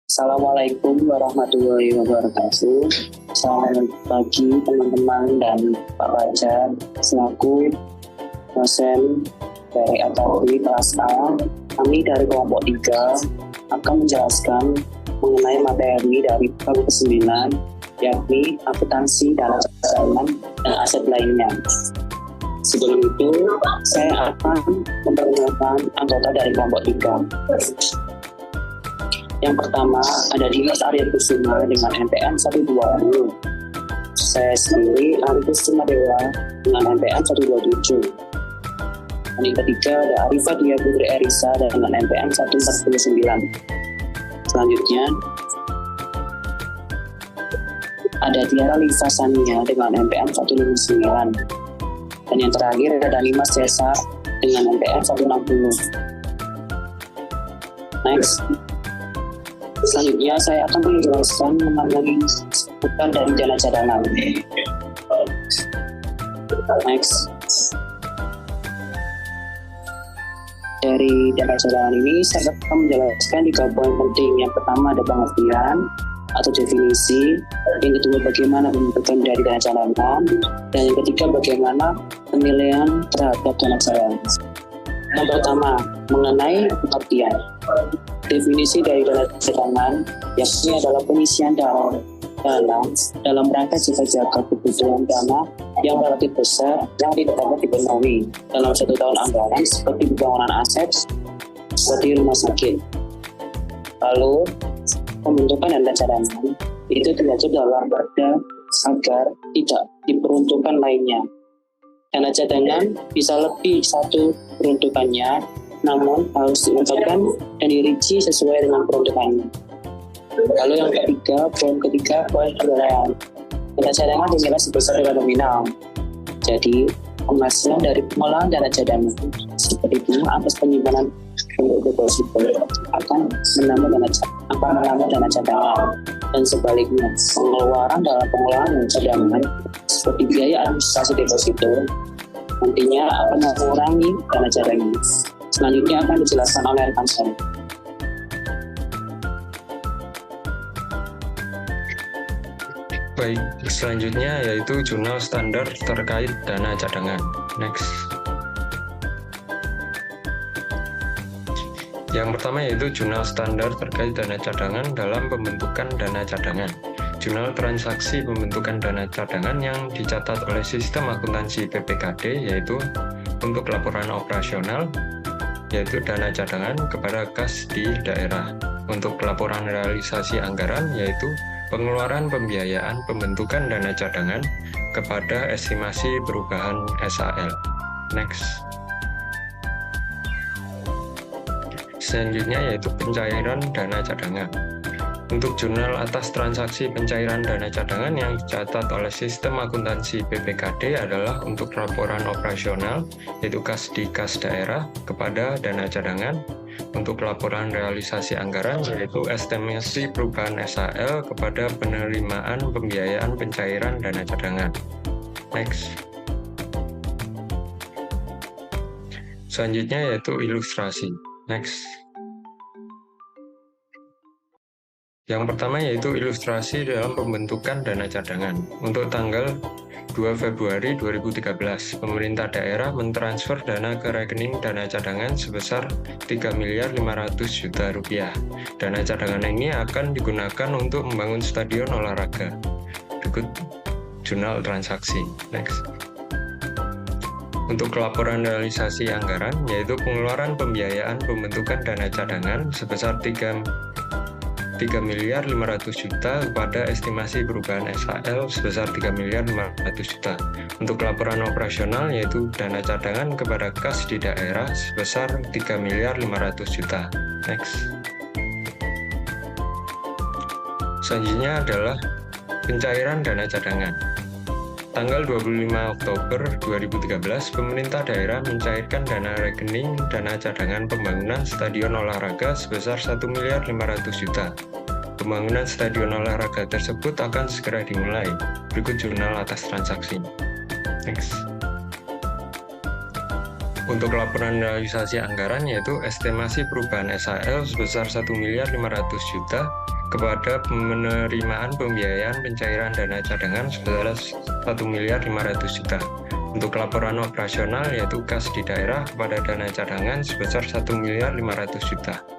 Assalamualaikum warahmatullahi wabarakatuh. Selamat pagi teman-teman dan Pak Fajar selaku dosen dari Akademi kelas A. Kami dari kelompok 3 akan menjelaskan mengenai materi dari bab ke-9, yakni akuntansi, dana cadangan, dan aset lainnya. Sebelum itu, saya akan memperkenalkan anggota dari kelompok 3. Yang pertama ada Dimas Arya Kusuma dengan NPM 120. Saya sendiri Ari Kusuma Dewa dengan NPM 127. Dan yang ketiga ada Arifah Dia Putri Erisa dengan NPM 149. Selanjutnya ada Tiara Liva Sania dengan NPM 159. Dan yang terakhir ada Dimas Cesar dengan NPM 160. Next. Selanjutnya saya akan menjelaskan mengenai seputar dari dana cadangan. Next. Dari dana cadangan ini saya akan menjelaskan 3 poin penting. Yang pertama ada pengertian atau definisi, yang kedua bagaimana pembentukan dari dana cadangan, dan yang ketiga bagaimana penilaian terhadap dana cadangan. Yang pertama mengenai pengertian. Definisi dari dana cadangan yakni adalah pengisian dana dalam rangka jaga kebutuhan dana yang relatif besar yang tidak dapat dipenuhi dalam 1 tahun anggaran, seperti pembangunan aset seperti rumah sakit. Lalu pembentukan dana cadangan itu diatur dalam perda agar tidak diperuntukkan lainnya. Dana cadangan bisa lebih satu peruntukannya, namun harus diungkapkan dan dirinci sesuai dengan peruntukannya. Lalu yang ketiga, poin penilaian. Dana cadangan dinilai sebesar nilai nominal. Jadi, penghasilan dari pengolahan dana cadangan seperti bunga atas penyimpanan untuk deposito akan menambah dana cadangan, dan sebaliknya pengeluaran dalam pengolahan dana cadangan seperti biaya administrasi deposito nantinya akan mengurangi dana cadangan. Selanjutnya akan dijelaskan oleh rekan saya. Baik, selanjutnya yaitu jurnal standar terkait dana cadangan. Next. Yang pertama yaitu jurnal standar terkait dana cadangan dalam pembentukan dana cadangan. Jurnal transaksi pembentukan dana cadangan yang dicatat oleh sistem akuntansi PPKD yaitu untuk laporan operasional, yaitu dana cadangan kepada kas di daerah. Untuk laporan realisasi anggaran yaitu pengeluaran pembiayaan pembentukan dana cadangan kepada estimasi perubahan SAL. Next. Selanjutnya yaitu pencairan dana cadangan. Untuk jurnal atas transaksi pencairan dana cadangan yang dicatat oleh sistem akuntansi PPKD adalah untuk laporan operasional, yaitu kas di kas daerah kepada dana cadangan. Untuk laporan realisasi anggaran yaitu estimasi perubahan SAL kepada penerimaan pembiayaan pencairan dana cadangan. Next. Selanjutnya yaitu ilustrasi. Next. Yang pertama yaitu ilustrasi dalam pembentukan dana cadangan. Untuk tanggal 2 Februari 2013, pemerintah daerah mentransfer dana ke rekening dana cadangan sebesar 3.500.000.000 rupiah. Dana cadangan ini akan digunakan untuk membangun stadion olahraga. Berikut jurnal transaksi. Next. Untuk laporan realisasi anggaran, yaitu pengeluaran pembiayaan pembentukan dana cadangan sebesar 3.500.000.000 kepada estimasi perubahan SAL sebesar 3.500.000.000. Untuk laporan operasional yaitu dana cadangan kepada kas di daerah sebesar 3.500.000.000. Next. Selanjutnya adalah pencairan dana cadangan. Tanggal 25 Oktober 2013, pemerintah daerah mencairkan dana rekening dana cadangan pembangunan stadion olahraga sebesar 1.500.000.000. Pembangunan stadion olahraga tersebut akan segera dimulai. Berikut jurnal atas transaksi. Next. Untuk laporan realisasi anggaran yaitu estimasi perubahan SAL sebesar 1.500.000.000 kepada penerimaan pembiayaan pencairan dana cadangan sebesar 1.500.000.000. Untuk laporan operasional yaitu kas di daerah kepada dana cadangan sebesar 1.500.000.000.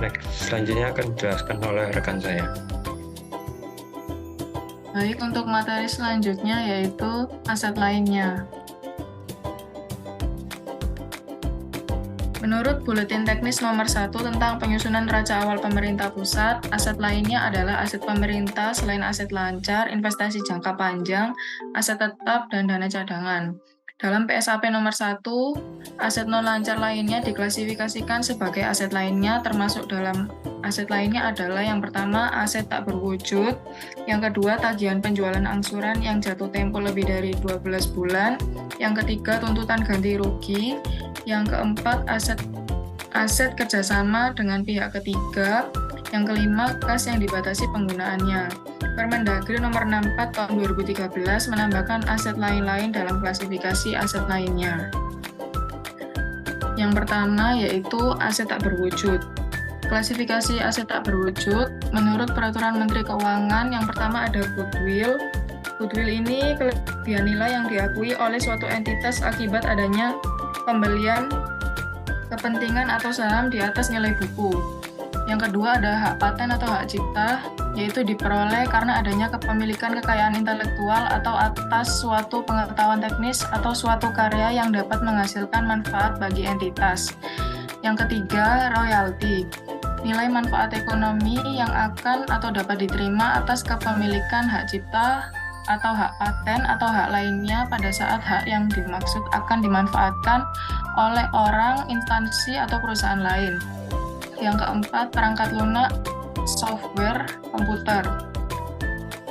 Next, selanjutnya akan dijelaskan oleh rekan saya. Baik, untuk materi selanjutnya yaitu aset lainnya. Menurut Buletin Teknis nomor 1 tentang penyusunan neraca awal pemerintah pusat, aset lainnya adalah aset pemerintah selain aset lancar, investasi jangka panjang, aset tetap, dan dana cadangan. Dalam PSAP nomor 1, aset non-lancar lainnya diklasifikasikan sebagai aset lainnya, termasuk dalam aset lainnya adalah yang pertama, aset tak berwujud, yang kedua, tagihan penjualan angsuran yang jatuh tempo lebih dari 12 bulan, yang ketiga, tuntutan ganti rugi, yang keempat, aset kerjasama dengan pihak ketiga, yang kelima, kas yang dibatasi penggunaannya. Permendagri nomor 64 tahun 2013 menambahkan aset lain-lain dalam klasifikasi aset lainnya. Yang pertama yaitu aset tak berwujud. Klasifikasi aset tak berwujud menurut Peraturan Menteri Keuangan yang pertama ada goodwill. Goodwill ini kelebihan nilai yang diakui oleh suatu entitas akibat adanya pembelian kepentingan atau saham di atas nilai buku. Yang kedua ada hak paten atau hak cipta, yaitu diperoleh karena adanya kepemilikan kekayaan intelektual atau atas suatu pengetahuan teknis atau suatu karya yang dapat menghasilkan manfaat bagi entitas. Yang ketiga, royalti. Nilai manfaat ekonomi yang akan atau dapat diterima atas kepemilikan hak cipta atau hak paten atau hak lainnya pada saat hak yang dimaksud akan dimanfaatkan oleh orang, instansi, atau perusahaan lain. Yang keempat, perangkat lunak software komputer.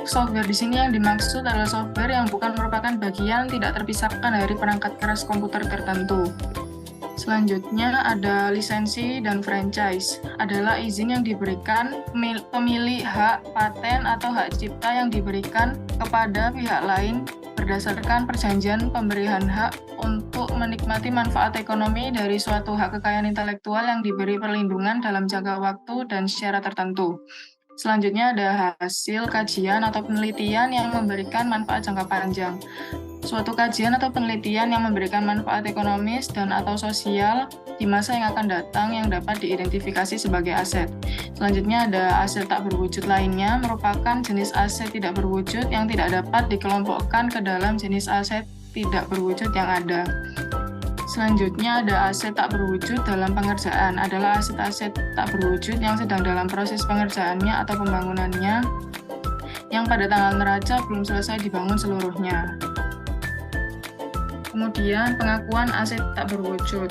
Software di sini yang dimaksud adalah software yang bukan merupakan bagian tidak terpisahkan dari perangkat keras komputer tertentu. Selanjutnya ada lisensi dan franchise. Adalah izin yang diberikan pemilik hak paten atau hak cipta yang diberikan kepada pihak lain berdasarkan perjanjian pemberian hak untuk menikmati manfaat ekonomi dari suatu hak kekayaan intelektual yang diberi perlindungan dalam jangka waktu dan secara tertentu. Selanjutnya ada hasil kajian atau penelitian yang memberikan manfaat jangka panjang. Suatu kajian atau penelitian yang memberikan manfaat ekonomis dan atau sosial di masa yang akan datang yang dapat diidentifikasi sebagai aset. Selanjutnya ada aset tak berwujud lainnya, merupakan jenis aset tidak berwujud yang tidak dapat dikelompokkan ke dalam jenis aset tidak berwujud yang ada. Selanjutnya ada aset tak berwujud dalam pengerjaan, adalah aset-aset tak berwujud yang sedang dalam proses pengerjaannya atau pembangunannya, yang pada tanggal neraca belum selesai dibangun seluruhnya. Kemudian pengakuan aset tak berwujud.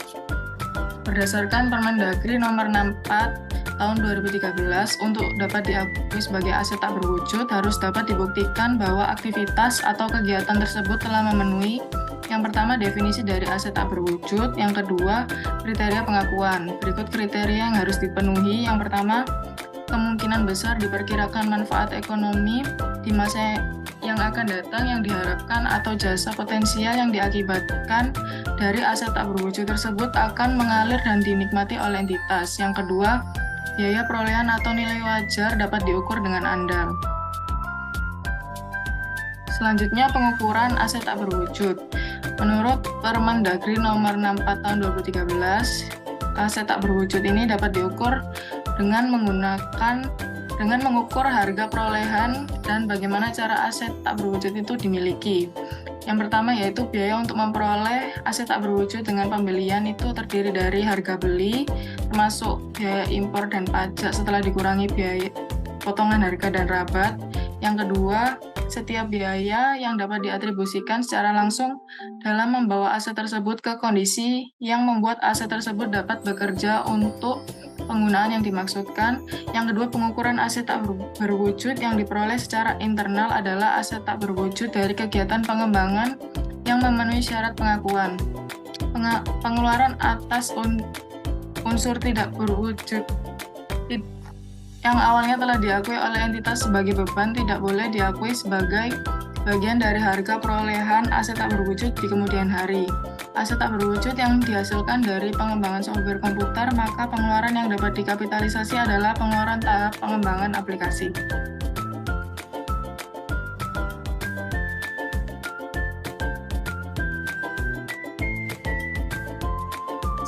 Berdasarkan Permendagri nomor 64 tahun 2013, untuk dapat diakui sebagai aset tak berwujud harus dapat dibuktikan bahwa aktivitas atau kegiatan tersebut telah memenuhi yang pertama definisi dari aset tak berwujud, yang kedua kriteria pengakuan. Berikut kriteria yang harus dipenuhi. Yang pertama, kemungkinan besar diperkirakan manfaat ekonomi di masa yang akan datang yang diharapkan atau jasa potensial yang diakibatkan dari aset tak berwujud tersebut akan mengalir dan dinikmati oleh entitas. Yang kedua, biaya perolehan atau nilai wajar dapat diukur dengan andal. Selanjutnya, pengukuran aset tak berwujud. Menurut Permendagri nomor 64 tahun 2013, aset tak berwujud ini dapat diukur dengan mengukur harga perolehan dan bagaimana cara aset tak berwujud itu dimiliki. Yang pertama yaitu biaya untuk memperoleh aset tak berwujud dengan pembelian itu terdiri dari harga beli, termasuk biaya impor dan pajak setelah dikurangi biaya potongan harga dan rabat. Yang kedua, setiap biaya yang dapat diatribusikan secara langsung dalam membawa aset tersebut ke kondisi yang membuat aset tersebut dapat bekerja untuk penggunaan yang dimaksudkan. Yang kedua, pengukuran aset tak berwujud yang diperoleh secara internal adalah aset tak berwujud dari kegiatan pengembangan yang memenuhi syarat pengakuan. Pengeluaran atas unsur tidak berwujud yang awalnya telah diakui oleh entitas sebagai beban tidak boleh diakui sebagai bagian dari harga perolehan aset tak berwujud di kemudian hari. aset tak berwujud yang dihasilkan dari pengembangan software komputer, maka pengeluaran yang dapat dikapitalisasi adalah pengeluaran tahap pengembangan aplikasi.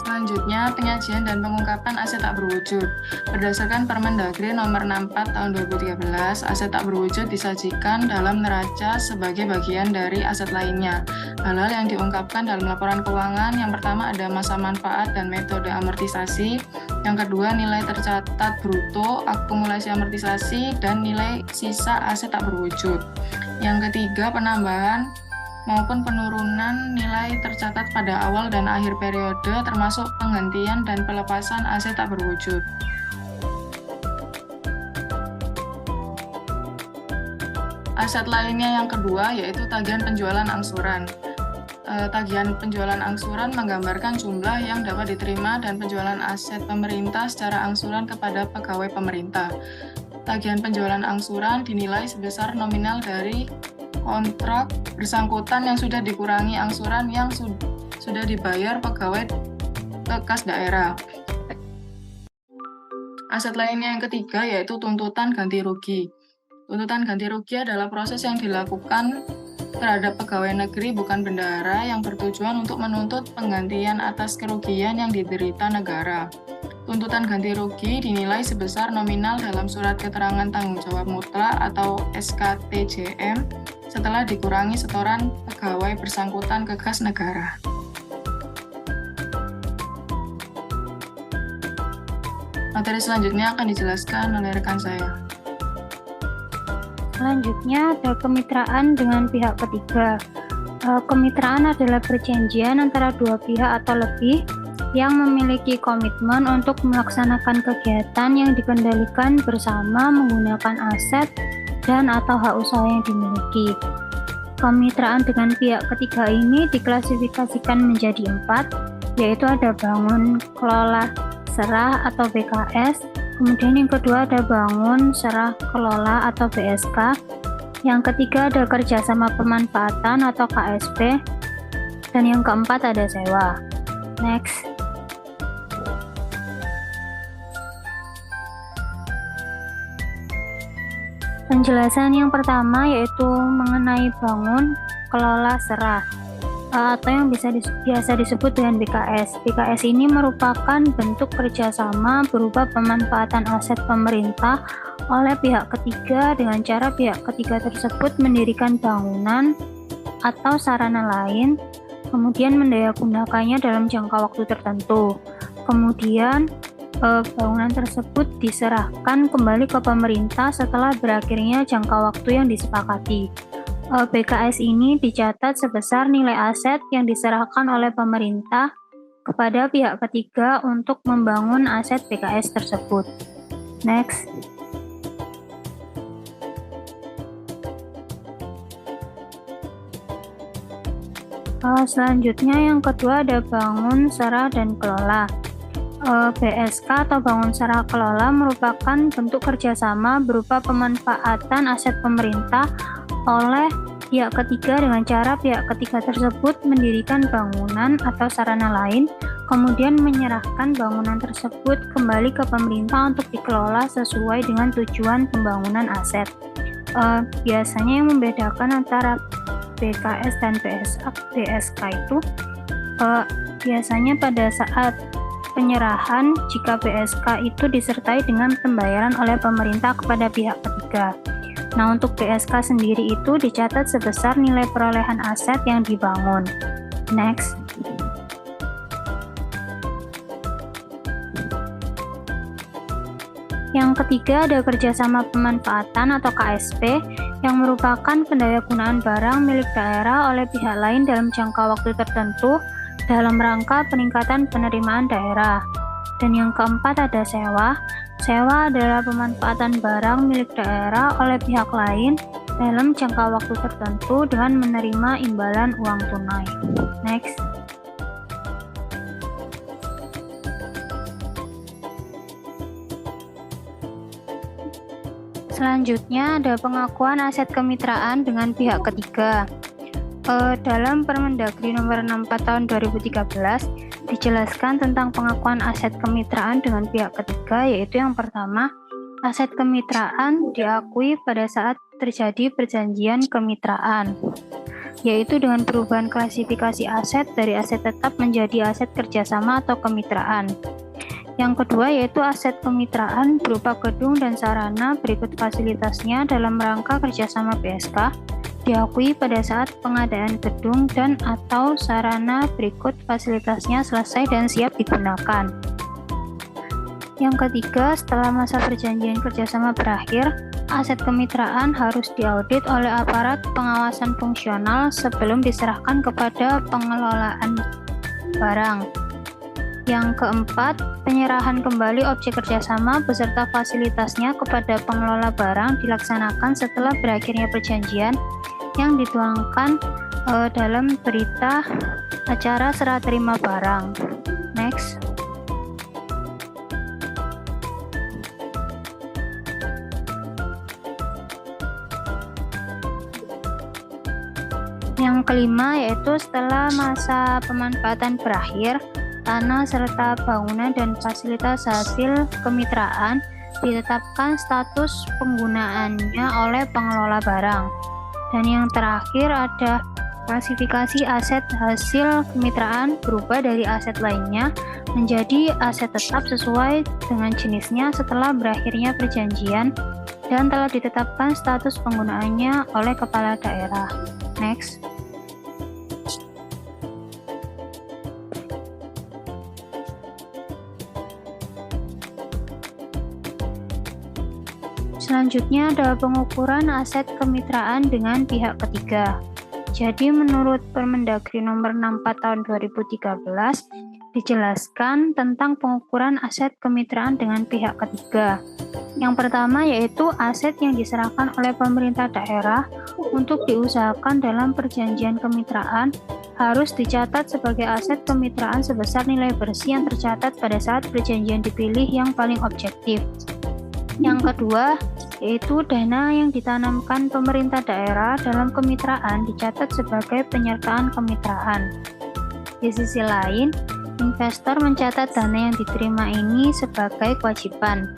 Selanjutnya, penyajian dan pengungkapan aset tak berwujud. Berdasarkan Permendagri nomor 64 tahun 2013, aset tak berwujud disajikan dalam neraca sebagai bagian dari aset lainnya. Hal-hal yang diungkapkan dalam laporan keuangan, yang pertama ada masa manfaat dan metode amortisasi, yang kedua nilai tercatat bruto, akumulasi amortisasi, dan nilai sisa aset tak berwujud. Yang ketiga, penambahan maupun penurunan nilai tercatat pada awal dan akhir periode, termasuk penggantian dan pelepasan aset tak berwujud. Aset lainnya yang kedua yaitu tagihan penjualan angsuran. Tagihan penjualan angsuran menggambarkan jumlah yang dapat diterima dan penjualan aset pemerintah secara angsuran kepada pegawai pemerintah. Tagihan penjualan angsuran dinilai sebesar nominal dari kontrak bersangkutan yang sudah dikurangi angsuran yang sudah dibayar pegawai ke kas daerah. Aset lainnya yang ketiga yaitu tuntutan ganti rugi. Tuntutan ganti rugi adalah proses yang dilakukan terhadap pegawai negeri bukan bendahara yang bertujuan untuk menuntut penggantian atas kerugian yang diderita negara. Tuntutan ganti rugi dinilai sebesar nominal dalam surat keterangan tanggung jawab mutlak atau SKTJM setelah dikurangi setoran pegawai bersangkutan ke kas negara. Materi selanjutnya akan dijelaskan oleh rekan saya. Selanjutnya ada kemitraan dengan pihak ketiga. Kemitraan adalah perjanjian antara dua pihak atau lebih yang memiliki komitmen untuk melaksanakan kegiatan yang dikendalikan bersama menggunakan aset dan atau hak usaha yang dimiliki. Kemitraan dengan pihak ketiga ini diklasifikasikan menjadi 4, yaitu ada bangun, kelola, serah atau BKS, kemudian yang kedua ada bangun, serah, kelola atau BSK, yang ketiga ada kerjasama pemanfaatan atau KSP, dan yang keempat ada sewa. Next. Penjelasan yang pertama yaitu mengenai bangun, kelola, serah atau yang biasa disebut dengan BKS. BKS ini merupakan bentuk kerjasama berupa pemanfaatan aset pemerintah oleh pihak ketiga dengan cara pihak ketiga tersebut mendirikan bangunan atau sarana lain, kemudian mendayagunakannya dalam jangka waktu tertentu. Kemudian bangunan tersebut diserahkan kembali ke pemerintah setelah berakhirnya jangka waktu yang disepakati. BKS ini dicatat sebesar nilai aset yang diserahkan oleh pemerintah kepada pihak ketiga untuk membangun aset BKS tersebut. Next. Selanjutnya yang kedua ada bangun, serah, dan kelola. BSK atau bangun serah kelola merupakan bentuk kerjasama berupa pemanfaatan aset pemerintah oleh pihak ketiga dengan cara pihak ketiga tersebut mendirikan bangunan atau sarana lain, kemudian menyerahkan bangunan tersebut kembali ke pemerintah untuk dikelola sesuai dengan tujuan pembangunan aset. Biasanya yang membedakan antara BKS dan BSK itu biasanya pada saat penyerahan jika BSK itu disertai dengan pembayaran oleh pemerintah kepada pihak ketiga. Nah, untuk BSK sendiri itu dicatat sebesar nilai perolehan aset yang dibangun. Next. Yang ketiga ada kerjasama pemanfaatan atau KSP yang merupakan pendayagunaan barang milik daerah oleh pihak lain dalam jangka waktu tertentu dalam rangka peningkatan penerimaan daerah. Dan yang keempat ada sewa. Sewa adalah pemanfaatan barang milik daerah oleh pihak lain dalam jangka waktu tertentu dengan menerima imbalan uang tunai. Next. Selanjutnya ada pengakuan aset kemitraan dengan pihak ketiga. Dalam Permendagri nomor 64 tahun 2013 dijelaskan tentang pengakuan aset kemitraan dengan pihak ketiga, yaitu yang pertama, aset kemitraan diakui pada saat terjadi perjanjian kemitraan, yaitu dengan perubahan klasifikasi aset dari aset tetap menjadi aset kerjasama atau kemitraan. Yang kedua yaitu aset kemitraan berupa gedung dan sarana berikut fasilitasnya dalam rangka kerjasama BSK diakui pada saat pengadaan gedung dan atau sarana berikut fasilitasnya selesai dan siap digunakan. Yang ketiga, setelah masa perjanjian kerjasama berakhir, aset kemitraan harus diaudit oleh aparat pengawasan fungsional sebelum diserahkan kepada pengelolaan barang. Yang keempat, penyerahan kembali objek kerjasama beserta fasilitasnya kepada pengelola barang dilaksanakan setelah berakhirnya perjanjian yang dituangkan dalam berita acara serah terima barang. Next. Yang kelima yaitu setelah masa pemanfaatan berakhir, tanah serta bangunan dan fasilitas hasil kemitraan ditetapkan status penggunaannya oleh pengelola barang. Dan yang terakhir ada klasifikasi aset hasil kemitraan berubah dari aset lainnya menjadi aset tetap sesuai dengan jenisnya setelah berakhirnya perjanjian dan telah ditetapkan status penggunaannya oleh kepala daerah. Next. Selanjutnya ada pengukuran aset kemitraan dengan pihak ketiga. Jadi menurut Permendagri nomor 64 tahun 2013 dijelaskan tentang pengukuran aset kemitraan dengan pihak ketiga. Yang pertama yaitu aset yang diserahkan oleh pemerintah daerah untuk diusahakan dalam perjanjian kemitraan harus dicatat sebagai aset kemitraan sebesar nilai bersih yang tercatat pada saat perjanjian dipilih yang paling objektif. Yang kedua, yaitu dana yang ditanamkan pemerintah daerah dalam kemitraan dicatat sebagai penyertaan kemitraan. Di sisi lain, investor mencatat dana yang diterima ini sebagai kewajiban.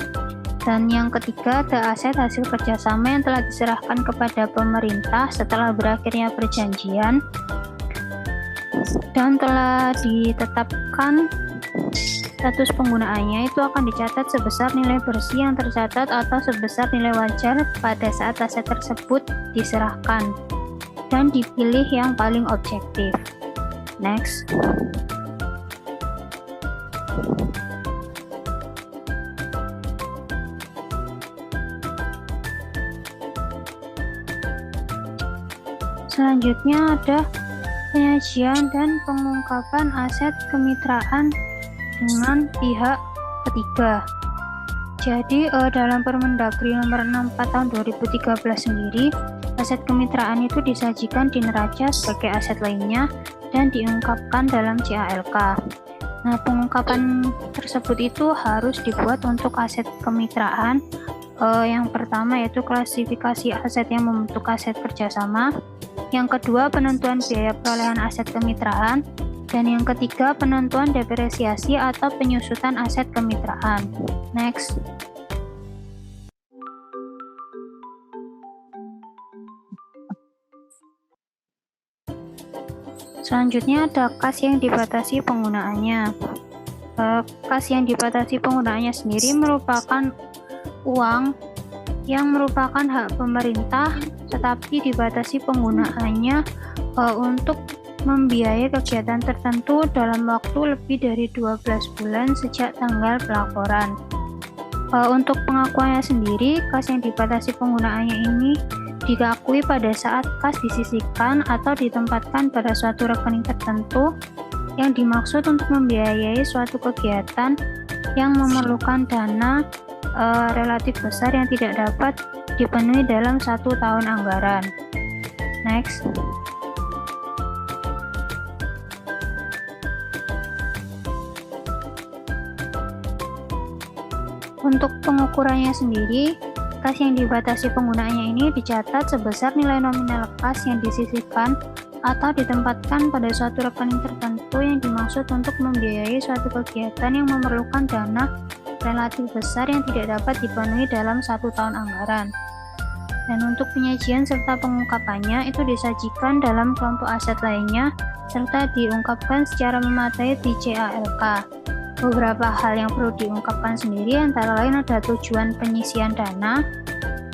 Dan yang ketiga, ada aset hasil kerjasama yang telah diserahkan kepada pemerintah setelah berakhirnya perjanjian dan telah ditetapkan status penggunaannya itu akan dicatat sebesar nilai bersih yang tercatat atau sebesar nilai wajar pada saat aset tersebut diserahkan dan dipilih yang paling objektif. Next. Selanjutnya ada penyajian dan pengungkapan aset kemitraan dengan pihak ketiga. Jadi dalam Permendagri nomor 64 tahun 2013 sendiri, aset kemitraan itu disajikan di neraca sebagai aset lainnya dan diungkapkan dalam CALK. Nah, pengungkapan tersebut itu harus dibuat untuk aset kemitraan. Yang pertama yaitu klasifikasi aset yang membentuk aset kerjasama. Yang kedua, penentuan biaya perolehan aset kemitraan. Dan yang ketiga, penentuan depresiasi atau penyusutan aset kemitraan. Next. Selanjutnya ada kas yang dibatasi penggunaannya. Kas yang dibatasi penggunaannya sendiri merupakan uang yang merupakan hak pemerintah, tetapi dibatasi penggunaannya untuk membiayai kegiatan tertentu dalam waktu lebih dari 12 bulan sejak tanggal pelaporan. Untuk pengakuannya sendiri, kas yang dibatasi penggunaannya ini diakui pada saat kas disisihkan atau ditempatkan pada suatu rekening tertentu yang dimaksud untuk membiayai suatu kegiatan yang memerlukan dana relatif besar yang tidak dapat dipenuhi dalam 1 tahun anggaran. Next. Untuk pengukurannya sendiri, kas yang dibatasi penggunaannya ini dicatat sebesar nilai nominal kas yang disisihkan atau ditempatkan pada suatu rekening tertentu yang dimaksud untuk membiayai suatu kegiatan yang memerlukan dana relatif besar yang tidak dapat dipenuhi dalam 1 tahun anggaran. Dan untuk penyajian serta pengungkapannya itu disajikan dalam kelompok aset lainnya serta diungkapkan secara memadai di CALK. Beberapa hal yang perlu diungkapkan sendiri antara lain ada tujuan penyisian dana,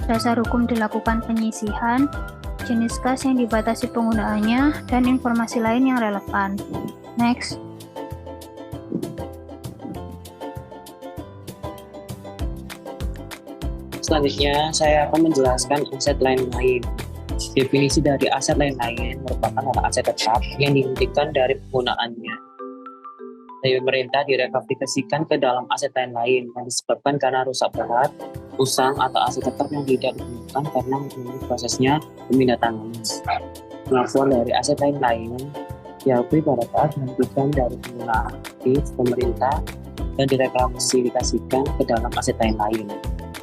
dasar hukum dilakukan penyisihan, jenis kas yang dibatasi penggunaannya, dan informasi lain yang relevan. Next. Selanjutnya, saya akan menjelaskan aset lain-lain. Definisi dari aset lain-lain merupakan aset tetap yang dihentikan dari penggunaannya dari pemerintah direhabilitasikan ke dalam aset lain-lain yang disebabkan karena rusak berat, usang, atau aset tetap yang tidak digunakan karena melalui prosesnya pemindahan. Pengakuan dari aset lain-lain diakui pada saat dihentikan dari penggunaan aktif pemerintah dan direhabilitasikan ke dalam aset lain-lain.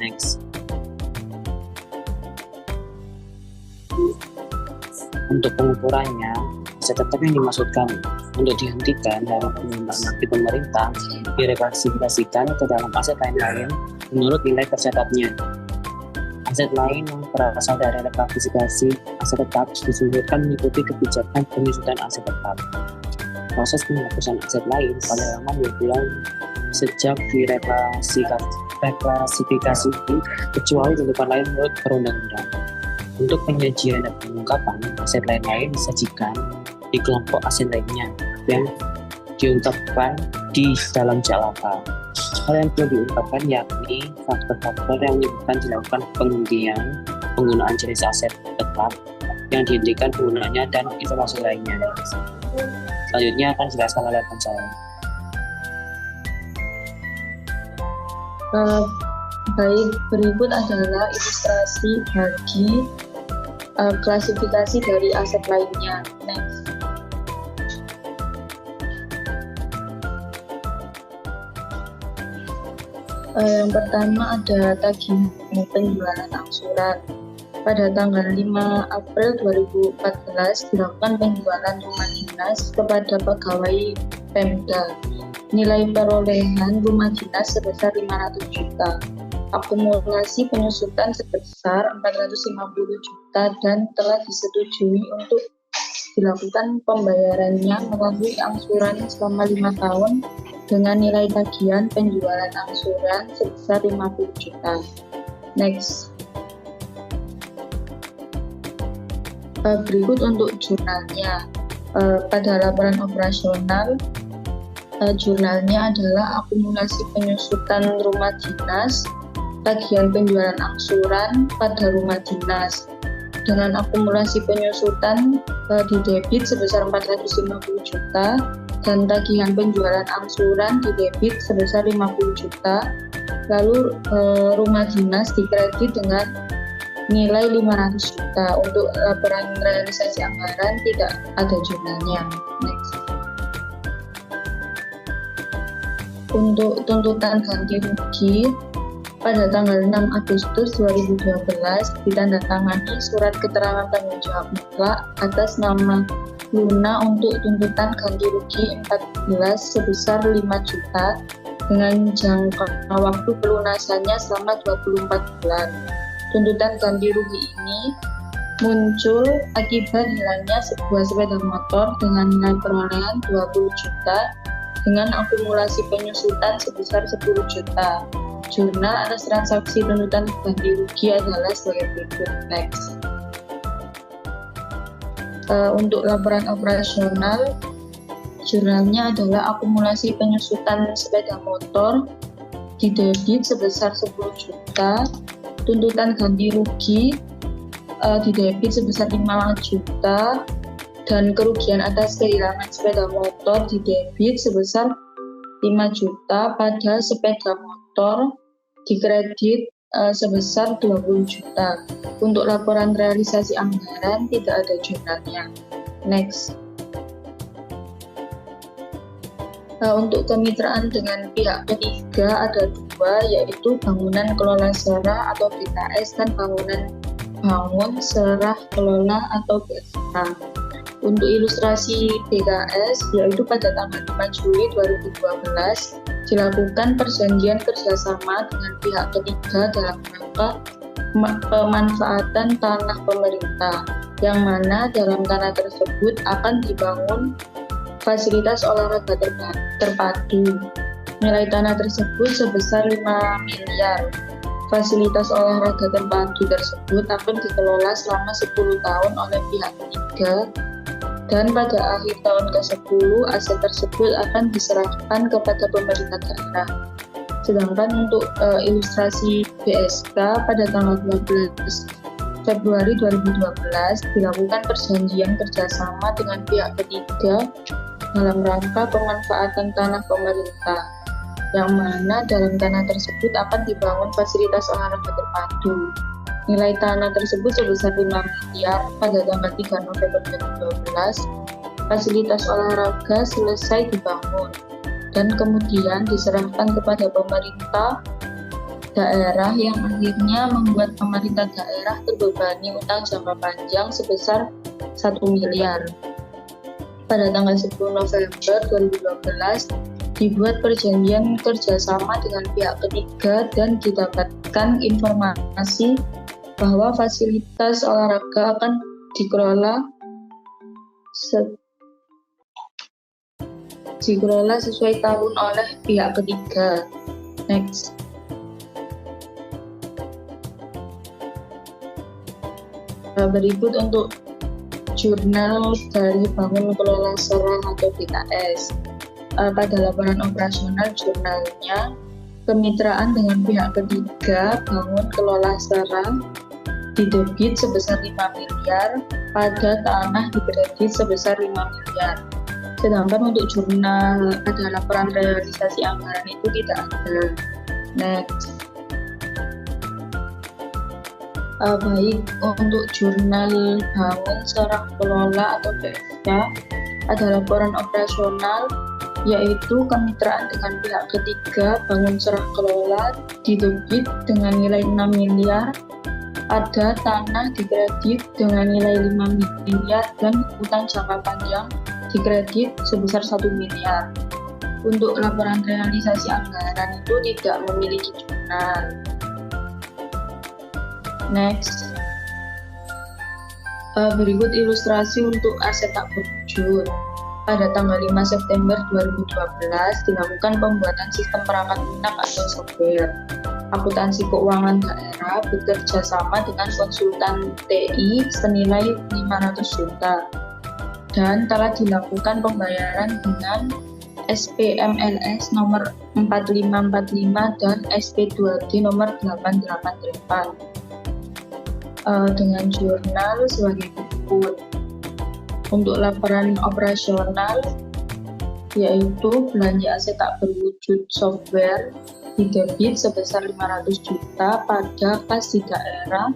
Next. Untuk pengukurannya, aset tetap yang dimaksudkan untuk dihentikan dari penggunaan aktif pemerintah direhabilitasikan ke dalam aset lain-lain menurut nilai tercatatnya. Aset lain yang berasal dari reklasifikasi aset tetap disusulkan mengikuti kebijakan penyusutan aset tetap. Proses penghapusan aset lain pada lama 2 bulan sejak direklasifikasi kecuali tentukan lain menurut perundang-undang. Untuk penyajian dan pengungkapan, aset lain-lain disajikan di kelompok aset lainnya yang diungkapkan di dalam CLK. Hal yang perlu diungkapkan yakni faktor-faktor yang menyebabkan dilakukan penghentian penggunaan jenis aset tetap yang dihentikan penggunaannya dan informasi lainnya. Selanjutnya akan dijelaskan oleh rekan saya. Baik, berikut adalah ilustrasi bagi klasifikasi dari aset lainnya. Next. Yang pertama ada tagihan penjualan angsuran. Pada tanggal 5 April 2014 dilakukan penjualan rumah dinas kepada pegawai Pemda. Nilai perolehan rumah dinas sebesar 500 juta. Akumulasi penyusutan sebesar 450 juta dan telah disetujui untuk dilakukan pembayarannya melalui angsuran selama 5 tahun dengan nilai tagihan penjualan angsuran sebesar 50 juta. Next. Berikut untuk jurnalnya. Pada laporan operasional, jurnalnya adalah akumulasi penyusutan rumah dinas, tagihan penjualan angsuran pada rumah dinas. Dengan akumulasi penyusutan di debit sebesar 450 juta dan tagihan penjualan angsuran di debit sebesar 50 juta. Lalu rumah dinas dikredit dengan nilai 500 juta. Untuk laporan realisasi anggaran tidak ada jurnalnya. Next. Untuk tuntutan ganti rugi, pada tanggal 6 Agustus 2012 ditandatangani surat keterangan tanggung jawab mutlak atas nama Luna untuk tuntutan ganti rugi 14 sebesar 5 juta dengan jangka waktu pelunasannya selama 24 bulan. Tuntutan ganti rugi ini muncul akibat hilangnya sebuah sepeda motor dengan nilai perolehan 20 juta dengan akumulasi penyusutan sebesar 10 juta. Jurnal atas transaksi tuntutan ganti rugi adalah sebagai berikut. Next. Untuk laporan operasional, jurnalnya adalah akumulasi penyusutan sepeda motor di debit sebesar 10 juta, tuntutan ganti rugi di debit sebesar 5 juta, dan kerugian atas kehilangan sepeda motor di debit sebesar 5 juta pada sepeda motor di kredit sebesar 20 juta. Untuk laporan realisasi anggaran tidak ada jurnalnya. Next. Untuk kemitraan dengan pihak ketiga ada 2, yaitu bangunan kelola serah atau BKS dan bangunan bangun serah kelola atau BSK. Untuk ilustrasi BKS, yaitu pada tanggal 5 Juli 2012, dilakukan perjanjian kerjasama dengan pihak ketiga dalam rangka pemanfaatan tanah pemerintah, yang mana dalam tanah tersebut akan dibangun fasilitas olahraga terpadu. Nilai tanah tersebut sebesar 5 miliar. Fasilitas olahraga terpadu tersebut akan dikelola selama 10 tahun oleh pihak ketiga, dan pada akhir tahun ke-10 aset tersebut akan diserahkan kepada pemerintah daerah. Sedangkan untuk ilustrasi BSK pada tanggal 12 Februari 2012 dilakukan perjanjian kerjasama dengan pihak ketiga dalam rangka pemanfaatan tanah pemerintah, yang mana dalam tanah tersebut akan dibangun fasilitas olahraga terpadu. Nilai tanah tersebut sebesar 5 miliar pada tanggal 3 November 2012. Fasilitas olahraga selesai dibangun dan kemudian diserahkan kepada pemerintah daerah, yang akhirnya membuat pemerintah daerah terbebani utang jangka panjang sebesar 1 miliar. Pada tanggal 10 November 2012 dibuat perjanjian kerjasama dengan pihak ketiga dan didapatkan informasi bahwa fasilitas olahraga akan dikelola sesuai tahun oleh pihak ketiga. Next. Berikut untuk jurnal dari Bangun Kelola Serang atau BKS. Pada laporan operasional jurnalnya, kemitraan dengan pihak ketiga Bangun Kelola Serang didebit sebesar 5 miliar, pada tanah dikredit sebesar 5 miliar. Sedangkan untuk jurnal pada laporan realisasi anggaran itu tidak ada. Next. Baik, untuk jurnal Bangun Serang Kelola atau BSK, ada laporan operasional yaitu kemitraan dengan pihak ketiga Bangun Serang Kelola didebit dengan nilai 6 miliar, ada tanah dikredit dengan nilai 5 miliar dan utang jangka panjang dikredit sebesar 1 miliar. Untuk laporan realisasi anggaran itu tidak memiliki jurnal. Next. Berikut ilustrasi untuk aset tak berwujud. Pada tanggal 5 September 2012 dilakukan pembuatan sistem perangkat lunak atau software. Akuntansi keuangan daerah bekerja sama dengan konsultan TI senilai 500 juta dan telah dilakukan pembayaran dengan SPMLS nomor 4545 dan SP2D nomor 888 dengan jurnal sebagai berikut. Untuk laporan operasional yaitu belanja aset tak berwujud software didebit sebesar 500 juta pada kas di daerah,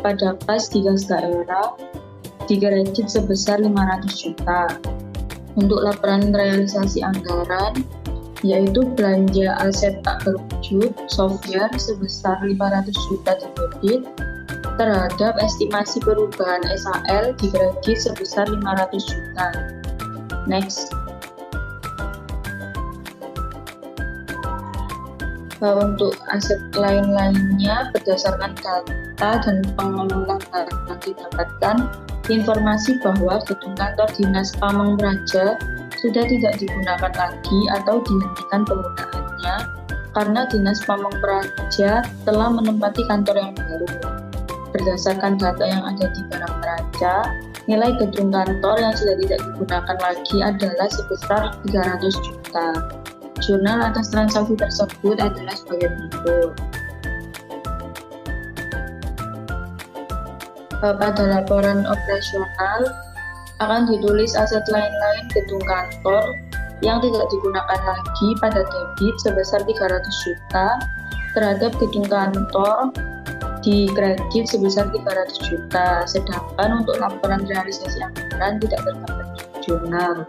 pada kas di kas daerah dikredit sebesar 500 juta. Untuk laporan realisasi anggaran yaitu belanja aset tak berwujud software sebesar 500 juta didebit terhadap estimasi perubahan SAL dikredit sebesar 500 juta. Next. Untuk aset lain-lainnya berdasarkan data dan pengelolaan yang didapatkan informasi bahwa gedung kantor Dinas Pamong Praja sudah tidak digunakan lagi atau dihentikan penggunaannya karena Dinas Pamong Praja telah menempati kantor yang baru. Berdasarkan data yang ada di Barang Praja, nilai gedung kantor yang sudah tidak digunakan lagi adalah sebesar 300 juta. Jurnal atas transaksi tersebut adalah sebagai berikut. Pada laporan operasional akan ditulis aset lain-lain gedung kantor yang tidak digunakan lagi pada debit sebesar 300 juta terhadap gedung kantor di kredit sebesar 300 juta. Sedangkan untuk laporan realisasi anggaran tidak terdapat jurnal.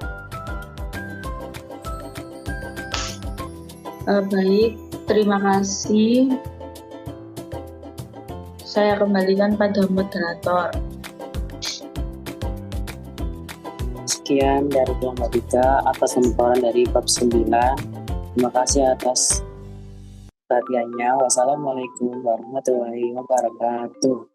Baik, terima kasih. Saya kembalikan pada moderator. sekian dari kelompok 3 atas pemaparan dari bab 9. Terima kasih atas perhatiannya. Wassalamualaikum warahmatullahi wabarakatuh.